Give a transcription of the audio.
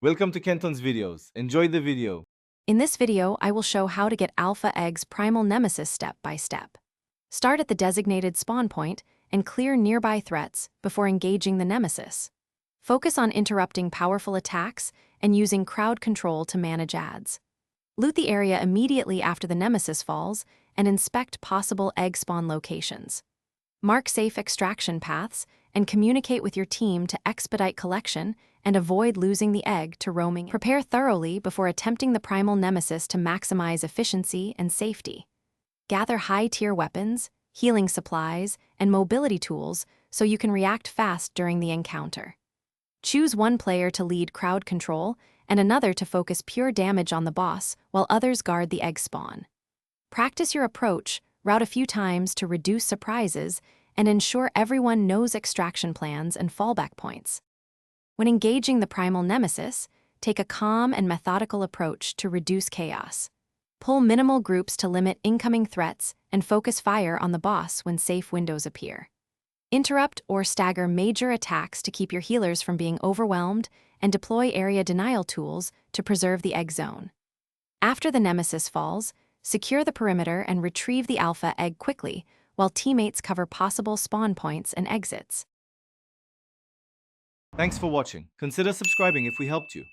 Welcome to Kenton's videos. Enjoy the video. In this video, I will show how to get Alpha Egg's Primal Nemesis step by step. Start at the designated spawn point and clear nearby threats before engaging the Nemesis. Focus on interrupting powerful attacks and using crowd control to manage ads. Loot the area immediately after the Nemesis falls and inspect possible egg spawn locations. Mark safe extraction paths and communicate with your team to expedite collection and avoid losing the egg to roaming. Prepare thoroughly before attempting the Primal Nemesis to maximize efficiency and safety. Gather high-tier weapons, healing supplies, and mobility tools so you can react fast during the encounter. Choose one player to lead crowd control and another to focus pure damage on the boss while others guard the egg spawn. Practice your approach, route a few times to reduce surprises, and ensure everyone knows extraction plans and fallback points. When engaging the Primal Nemesis, take a calm and methodical approach to reduce chaos. Pull minimal groups to limit incoming threats and focus fire on the boss when safe windows appear. Interrupt or stagger major attacks to keep your healers from being overwhelmed and deploy area denial tools to preserve the egg zone. After the Nemesis falls, secure the perimeter and retrieve the Alpha Egg quickly while teammates cover possible spawn points and exits. Thanks for watching. Consider subscribing if we helped you.